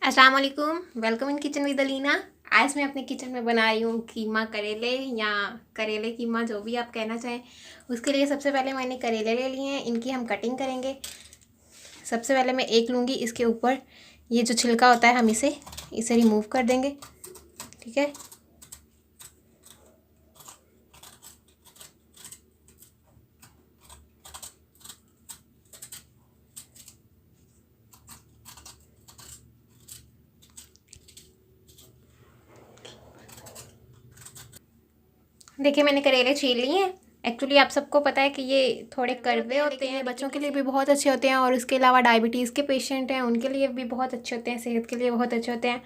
अस्सलाम वालेकुम, welcome in kitchen with Alina. आज मैं अपने किचन में बना रही हूँ कीमा करेले या करेले कीमा, जो भी आप कहना चाहें। उसके लिए सबसे पहले मैंने करेले ले लिए हैं, इनकी हम कटिंग करेंगे। सबसे पहले मैं एक लूँगी, इसके ऊपर ये जो छिलका होता है हम इसे रिमूव कर देंगे। ठीक है। देखिए मैंने करेले छील लिए हैं। एक्चुअली आप सबको पता है कि ये थोड़े कड़वे होते हैं, बच्चों के लिए भी बहुत अच्छे होते हैं, और उसके अलावा डायबिटीज़ के पेशेंट हैं उनके लिए भी बहुत अच्छे होते हैं, सेहत के लिए बहुत अच्छे होते हैं।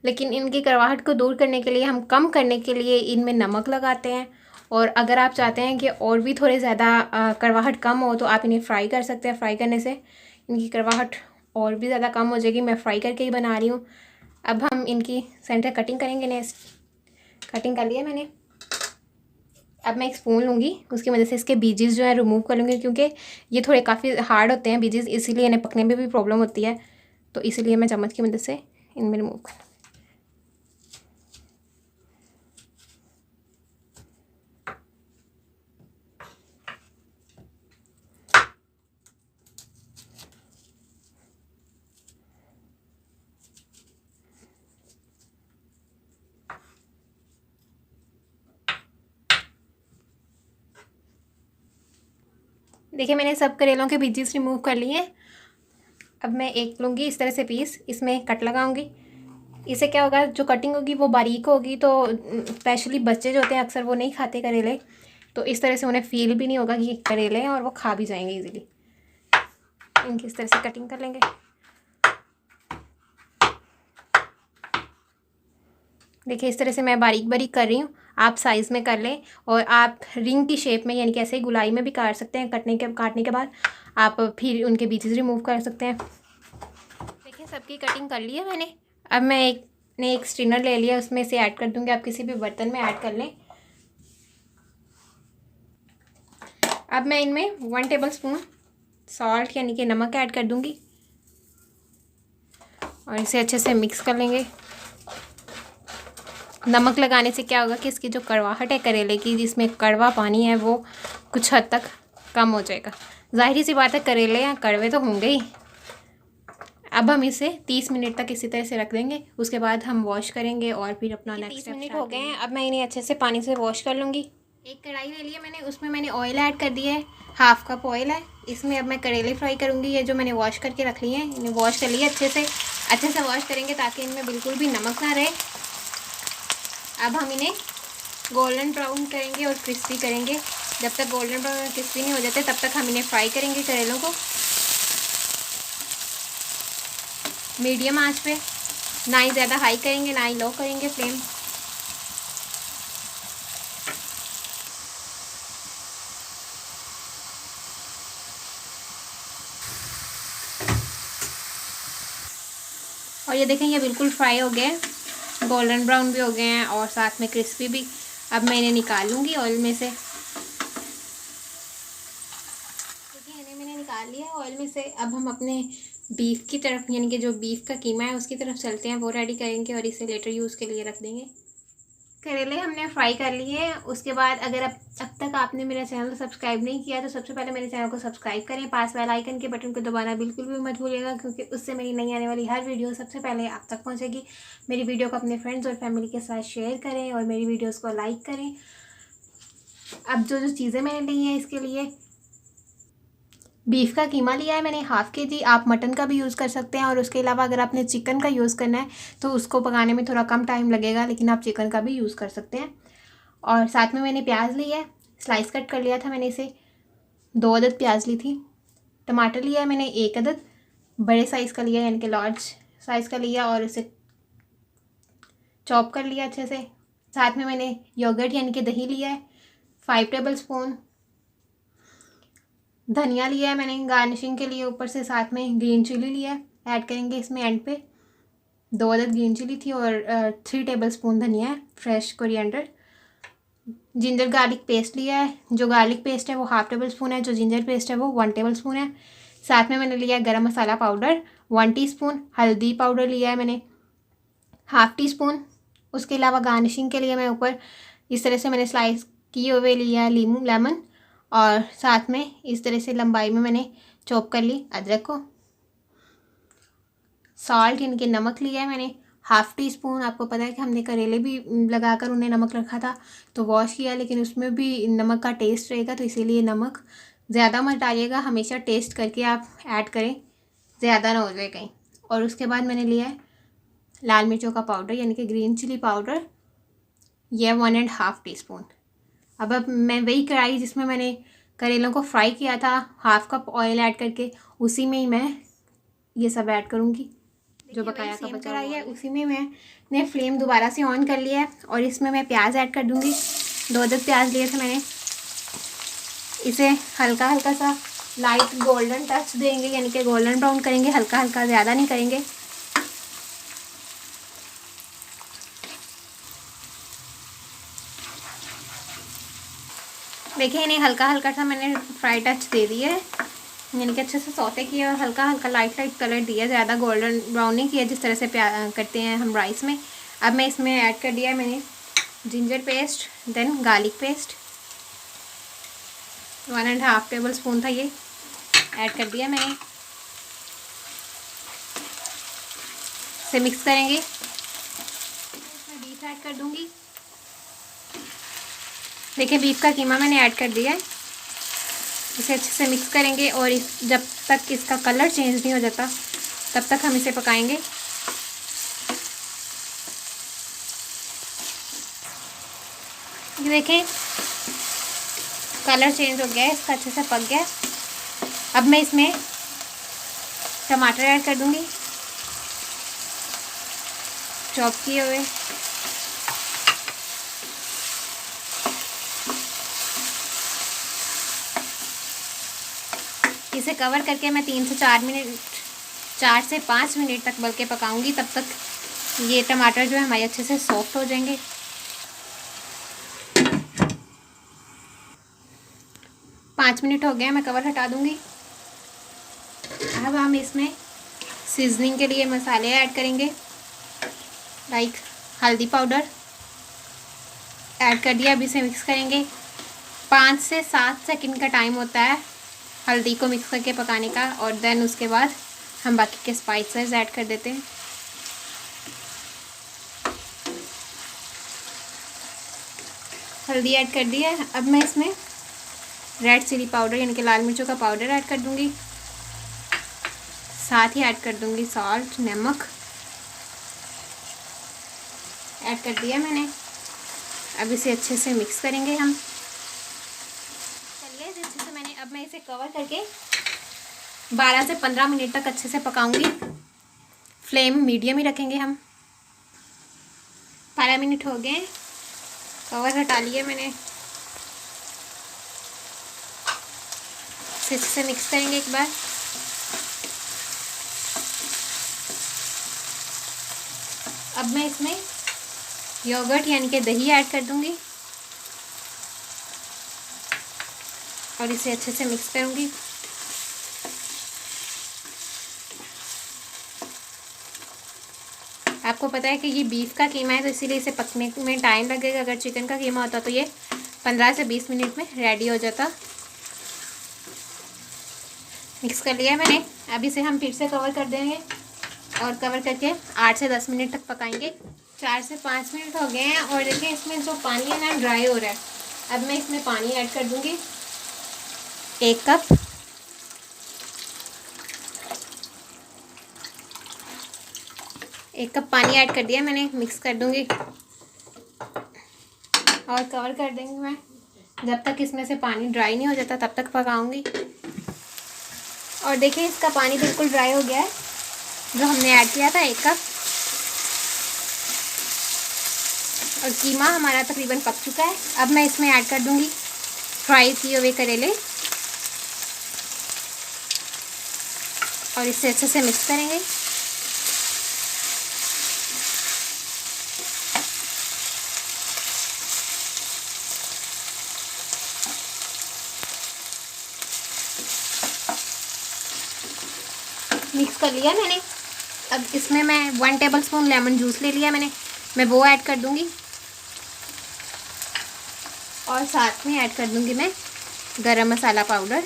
लेकिन इनकी कड़वाहट को दूर करने के लिए, हम कम करने के लिए इनमें नमक लगाते हैं। और अगर आप चाहते हैं कि और भी थोड़े ज़्यादा कड़वाहट कम हो तो आप इन्हें फ्राई कर सकते हैं। फ्राई करने से इनकी कड़वाहट और भी ज़्यादा कम हो जाएगी। मैं फ्राई करके ही बना रही हूँ। अब हम इनकी सेंटर कटिंग करेंगे। इन्हें कटिंग कर लिया मैंने। अब मैं एक स्पून लूँगी, उसकी वजह से इसके बीजेस जो है रिमूव कर लूँगी, क्योंकि ये थोड़े काफ़ी हार्ड होते हैं बीजेस, इसीलिए इन्हें पकने में भी प्रॉब्लम होती है। तो इसीलिए मैं चम्मच की मदद से इनमें रिमूव कर। देखिए मैंने सब करेलों के बीजेस रिमूव कर लिए हैं। अब मैं एक लूँगी इस तरह से पीस, इसमें कट लगाऊंगी। इससे क्या होगा, जो कटिंग होगी वो बारीक होगी, तो स्पेशली बच्चे जो होते हैं अक्सर वो नहीं खाते करेले, तो इस तरह से उन्हें फील भी नहीं होगा कि करेले हैं, और वो खा भी जाएंगे इजीली। इनकी इस तरह से कटिंग कर लेंगे। देखिए इस तरह से मैं बारीक बारीक कर रही हूँ, आप साइज़ में कर लें, और आप रिंग की शेप में यानी कि ऐसे ही गुलाई में भी काट सकते हैं। काटने के बाद आप फिर उनके बीजेस रिमूव कर सकते हैं। देखिए सबकी कटिंग कर ली है मैंने। अब मैं एक स्ट्रेनर ले लिया, उसमें से ऐड कर दूँगी। आप किसी भी बर्तन में ऐड कर लें। अब मैं इनमें 1 टेबल स्पून सॉल्ट यानी कि नमक ऐड कर दूँगी, और इसे अच्छे से मिक्स कर लेंगे। नमक लगाने से क्या होगा कि इसकी जो कड़वाहट है करेले की, जिसमें कड़वा पानी है, वो कुछ हद तक कम हो जाएगा। जाहिर सी बात है करेले या कड़वे तो होंगे ही। अब हम इसे 30 मिनट तक इसी तरह से रख देंगे। उसके बाद हम वॉश करेंगे और फिर अपना नेक्स्ट 30 मिनट हो गए हैं। अब मैं इन्हें अच्छे से पानी से वॉश कर लूँगी। एक कढ़ाई ले लिया मैंने, उसमें मैंने ऑयल ऐड कर दिया है, 1/2 कप ऑयल है। इसमें अब मैं करेले फ्राई करूँगी। ये जो मैंने वॉश करके रख लिए हैं, इन्हें वॉश कर लिया अच्छे से वॉश करेंगे ताकि इनमें बिल्कुल भी नमक ना रहे। अब हम इन्हें गोल्डन ब्राउन करेंगे और क्रिस्पी करेंगे। जब तक गोल्डन ब्राउन और क्रिस्पी नहीं हो जाते तब तक हम इन्हें फ्राई करेंगे करेलों को, मीडियम आंच पे। ना ही ज़्यादा हाई करेंगे ना ही लो करेंगे फ्लेम। और ये देखें ये बिल्कुल फ्राई हो गए हैं, गोल्डन ब्राउन भी हो गए हैं और साथ में क्रिस्पी भी। अब मैं इन्हें निकाल लूँगी ऑयल में से। देखिए इन्हें मैंने निकाल लिया ऑयल में से। अब हम अपने बीफ की तरफ यानी कि जो बीफ का कीमा है उसकी तरफ चलते हैं, वो रेडी करेंगे और इसे लेटर यूज़ के लिए रख देंगे। करेले हमने फ्राई कर लिए हैं। उसके बाद अगर अब तक आपने मेरा चैनल सब्सक्राइब नहीं किया तो सबसे पहले मेरे चैनल को सब्सक्राइब करें। पास बेल आइकन के बटन को दबाना बिल्कुल भी मत भूलिएगा, क्योंकि उससे मेरी नई आने वाली हर वीडियो सबसे पहले आप तक पहुंचेगी। मेरी वीडियो को अपने फ्रेंड्स और फैमिली के साथ शेयर करें और मेरी वीडियोस को लाइक करें। अब जो जो चीज़ें मैंने ली हैं इसके लिए, बीफ का कीमा लिया है मैंने 1/2 kg। आप मटन का भी यूज़ कर सकते हैं, और उसके अलावा अगर आपने चिकन का यूज़ करना है तो उसको पकाने में थोड़ा कम टाइम लगेगा, लेकिन आप चिकन का भी यूज़ कर सकते हैं। और साथ में मैंने प्याज ली है, स्लाइस कट कर लिया था मैंने इसे। 2 अदद प्याज ली थी। टमाटर लिया है मैंने 1 अदद, बड़े साइज़ का लिया यानी कि लार्ज साइज़ का लिया, और इसे चॉप कर लिया अच्छे से। साथ में मैंने योगर्ट यानी कि दही लिया है 5 टेबल स्पून। धनिया लिया है मैंने गार्निशिंग के लिए ऊपर से। साथ में ग्रीन चिली लिया है, ऐड करेंगे इसमें एंड पे। 2 अदद ग्रीन चिली थी, और 3 टेबल स्पून धनिया है, fresh coriander. Ginger garlic paste लिया है। जो गार्लिक पेस्ट है वो 1/2 टेबल स्पून है, जो जिंजर पेस्ट है वो 1 टेबल स्पून है। साथ में मैंने लिया गरम मसाला पाउडर 1 टीस्पून हल्दी पाउडर लिया है मैंने, ½ टीस्पून। उसके अलावा गार्निशिंग के लिए मैं ऊपर इस तरह से मैंने स्लाइस किए हुए लिया है लेमन, और साथ में इस तरह से लंबाई में मैंने चॉप कर ली अदरक को। सॉल्ट यानी कि नमक लिया है मैंने ½ टीस्पून। आपको पता है कि हमने करेले भी लगाकर उन्हें नमक रखा था तो वॉश किया, लेकिन उसमें भी नमक का टेस्ट रहेगा, तो इसीलिए नमक ज़्यादा मत डालिएगा, हमेशा टेस्ट करके आप ऐड करें, ज़्यादा ना हो जाए कहीं। और उसके बाद मैंने लिया है लाल मिर्चों का पाउडर यानी कि ग्रीन चिली पाउडर, यह 1½ टीस्पून। अब मैं वही कढ़ाई जिसमें मैंने करेलों को फ्राई किया था, ½ कप ऑयल ऐड करके उसी में ही मैं ये सब ऐड करूँगी। जो बकाया का बचा कढ़ाई है उसी में मैंने फ्लेम दोबारा से ऑन कर लिया है और इसमें मैं प्याज ऐड कर दूँगी। 2 अदद प्याज लिए थे मैंने। इसे हल्का हल्का सा लाइट गोल्डन टच देंगे, यानी कि गोल्डन ब्राउन करेंगे, हल्का हल्का, ज़्यादा नहीं करेंगे। देखिए इन्हें हल्का हल्का सा मैंने फ्राई टच दे दिया है, यानी कि अच्छे से सौते किया और हल्का हल्का लाइट कलर दिया, ज़्यादा गोल्डन ब्राउन नहीं किया जिस तरह से करते हैं हम राइस में। अब मैं इसमें ऐड कर दिया है मैंने ginger paste, then garlic paste, 1½ tablespoon था, ये ऐड कर दिया मैंने। इसे मिक्स करेंगे। इसमें बीफ ऐड कर दूंगी। देखिए बीफ का कीमा मैंने ऐड कर दिया है। इसे अच्छे से मिक्स करेंगे और जब तक इसका कलर चेंज नहीं हो जाता तब तक हम इसे पकाएंगे। ये देखें कलर चेंज हो गया है, इसका अच्छे से पक गया। अब मैं इसमें टमाटर ऐड कर दूंगी चॉप किए हुए। इसे कवर करके मैं 3 से 4 मिनट 4 से 5 मिनट तक बल्कि पकाऊंगी। तब तक ये टमाटर जो है हमारे अच्छे से सॉफ्ट हो जाएंगे। 5 मिनट हो गए, मैं कवर हटा दूंगी। अब हम इसमें सीजनिंग के लिए मसाले ऐड करेंगे, लाइक हल्दी पाउडर ऐड कर दिया। अब इसे मिक्स करेंगे। 5 से 7 सेकंड का टाइम होता है हल्दी को मिक्स करके पकाने का, और देन उसके बाद हम बाकी के स्पाइसेस ऐड कर देते हैं। हल्दी ऐड कर दी है। अब मैं इसमें रेड चिली पाउडर यानी कि लाल मिर्चों का पाउडर ऐड कर दूंगी, साथ ही ऐड कर दूंगी सॉल्ट, नमक ऐड कर दिया मैंने। अब इसे अच्छे से मिक्स करेंगे हम। चलिए अच्छे से अब मैं इसे कवर करके 12 से 15 मिनट तक अच्छे से पकाऊंगी। फ्लेम मीडियम ही रखेंगे हम। 12 मिनट हो गए, कवर हटा लिया मैंने। अच्छे से मिक्स करेंगे एक बार। अब मैं इसमें योगर्ट यानी कि दही ऐड कर दूंगी और इसे अच्छे से मिक्स करूंगी। आपको पता है कि ये बीफ का कीमा है तो इसीलिए इसे पकने में टाइम लगेगा। अगर चिकन का कीमा होता तो ये 15 से 20 मिनट में रेडी हो जाता। मिक्स कर लिया है मैंने। अब इसे हम फिर से कवर कर देंगे और कवर करके 8 से 10 मिनट तक पकाएंगे। 4 से 5 मिनट हो गए हैं और देखिए इसमें जो पानी है ना ड्राई हो रहा है। अब मैं इसमें पानी ऐड कर दूंगी 1 कप। एक कप पानी ऐड कर दिया मैंने। मिक्स कर दूंगी और कवर कर देंगे मैं। जब तक इसमें से पानी ड्राई नहीं हो जाता तब तक पकाऊंगी। और देखिए इसका पानी बिल्कुल ड्राई हो गया है जो हमने ऐड किया था 1 कप। और कीमा हमारा तकरीबन पक चुका है। अब मैं इसमें ऐड कर दूंगी फ्राई किए हुए करेले और इसे अच्छे से मिक्स करेंगे। मिक्स कर लिया मैंने। अब इसमें मैं 1 टेबलस्पून लेमन जूस ले लिया मैंने, मैं वो ऐड कर दूँगी और साथ में ऐड कर दूँगी मैं गरम मसाला पाउडर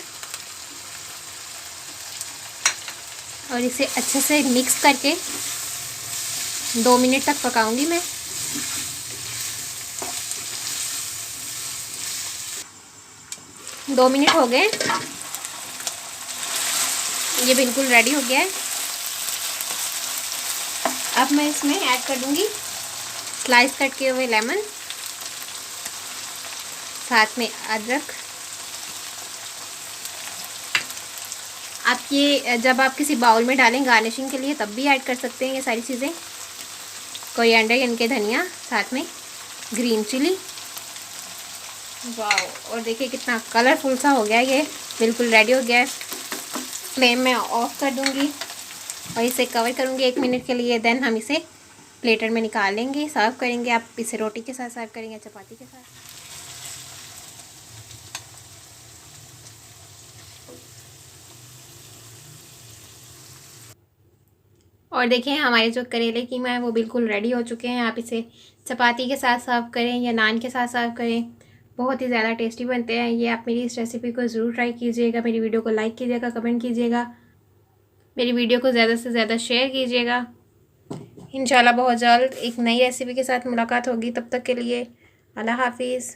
और इसे अच्छे से मिक्स करके 2 मिनट तक पकाऊंगी मैं। दो मिनट हो गए, ये बिल्कुल रेडी हो गया है। अब मैं इसमें ऐड कर दूंगी स्लाइस कट किए हुए लेमन, साथ में अदरक। आप ये जब आप किसी बाउल में डालें गार्निशिंग के लिए तब भी ऐड कर सकते हैं ये सारी चीज़ें। कोरिएंडर यानी कि धनिया, साथ में ग्रीन चिली। वाह, और देखिए कितना कलरफुल सा हो गया, ये बिल्कुल रेडी हो गया है। फ्लेम में ऑफ कर दूंगी और इसे कवर करूंगी 1 मिनट के लिए। देन हम इसे प्लेटर में निकाल लेंगे, सर्व करेंगे। आप इसे रोटी के साथ सर्व करेंगे, चपाती के साथ। और देखिए हमारे जो करेले कीमा है वो बिल्कुल रेडी हो चुके हैं। आप इसे चपाती के साथ सर्व करें या नान के साथ सर्व करें, बहुत ही ज़्यादा टेस्टी बनते हैं ये। आप मेरी इस रेसिपी को ज़रूर ट्राई कीजिएगा। मेरी वीडियो को लाइक कीजिएगा, कमेंट कीजिएगा, मेरी वीडियो को ज़्यादा से ज़्यादा शेयर कीजिएगा। इंशाल्लाह बहुत जल्द एक नई रेसिपी के साथ मुलाकात होगी। तब तक के लिए अल्लाह हाफिज़।